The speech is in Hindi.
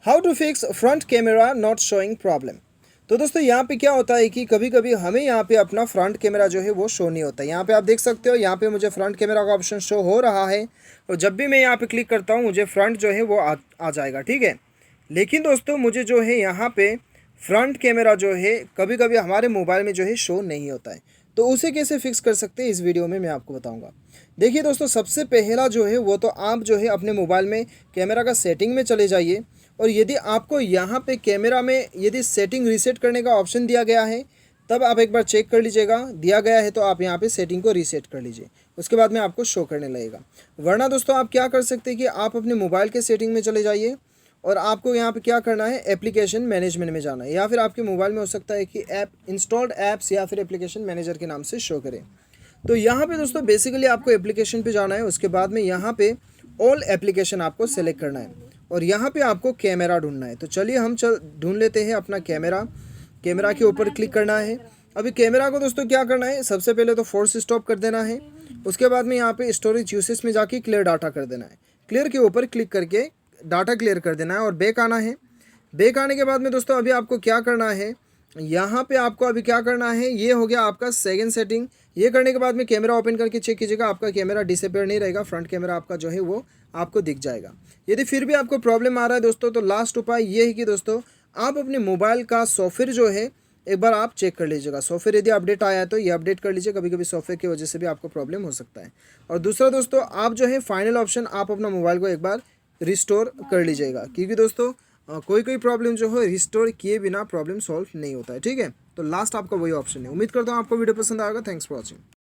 How to fix front camera not showing problem. तो दोस्तों यहाँ पे क्या होता है कि कभी कभी हमें यहाँ पे अपना फ्रंट कैमरा जो है वो शो नहीं होता है। यहाँ पे आप देख सकते हो, यहाँ पे मुझे फ्रंट कैमरा का ऑप्शन शो हो रहा है और जब भी मैं यहाँ पे क्लिक करता हूँ मुझे फ्रंट जो है वो आ जाएगा, ठीक है। लेकिन दोस्तों मुझे जो है यहाँ पे फ्रंट कैमरा जो है कभी कभी हमारे मोबाइल में जो है शो नहीं होता है। तो उसे कैसे फिक्स कर सकते हैं इस वीडियो में मैं आपको बताऊंगा। देखिए दोस्तों, सबसे पहला जो है वो तो आप जो है अपने मोबाइल में कैमरा का सेटिंग में चले जाइए और यदि आपको यहाँ पे कैमरा में यदि सेटिंग रीसेट करने का ऑप्शन दिया गया है तब आप एक बार चेक कर लीजिएगा। दिया गया है तो आप यहाँ पे सेटिंग को रीसेट कर लीजिए, उसके बाद में आपको शो करने लगेगा। वरना दोस्तों आप क्या कर सकते हैं कि आप अपने मोबाइल के सेटिंग में चले जाइए और आपको यहाँ पे क्या करना है, एप्लीकेशन मैनेजमेंट में जाना है, या फिर आपके मोबाइल में हो सकता है कि ऐप इंस्टॉल्ड ऐप्स या फिर एप्लीकेशन मैनेजर के नाम से शो करे। तो यहाँ पे दोस्तों बेसिकली आपको एप्लीकेशन पे जाना है, उसके बाद में यहाँ पे ऑल एप्लीकेशन आपको सेलेक्ट करना है और यहाँ पे आपको कैमरा ढूंढना है। तो चलिए हम ढूंढ लेते हैं अपना कैमरा। कैमरा के ऊपर क्लिक करना है। अभी कैमरा को दोस्तों क्या करना है, सबसे पहले तो फोर्स स्टॉप कर देना है। उसके बाद में यहाँ पे स्टोरेज यूसेज में जाके क्लियर डाटा कर देना है। क्लियर के ऊपर क्लिक करके डाटा क्लियर कर देना है और बैक आना है। बैक आने के बाद में दोस्तों अभी आपको क्या करना है, यहाँ पे आपको अभी क्या करना है, ये हो गया आपका सेकंड सेटिंग। ये करने के बाद में कैमरा ओपन करके चेक कीजिएगा, आपका कैमरा डिसअपीयर नहीं रहेगा, फ्रंट कैमरा आपका जो है वो आपको दिख जाएगा। यदि फिर भी आपको प्रॉब्लम आ रहा है दोस्तों तो लास्ट उपाय ये है कि दोस्तों आप अपने मोबाइल का सॉफ्टवेयर जो है एक बार आप चेक कर लीजिएगा। सॉफ्टवेयर यदि अपडेट आया है तो ये अपडेट कर लीजिए, कभी कभी सॉफ्टवेयर की वजह से भी आपको प्रॉब्लम हो सकता है। और दूसरा दोस्तों आप जो है फाइनल ऑप्शन आप अपना मोबाइल को एक बार रिस्टोर कर लीजिएगा, क्योंकि दोस्तों कोई प्रॉब्लम जो है रिस्टोर किए बिना प्रॉब्लम सॉल्व नहीं होता है, ठीक है। तो लास्ट आपका वही ऑप्शन है। उम्मीद करता हूँ आपको वीडियो पसंद आएगा। Thanks for watching.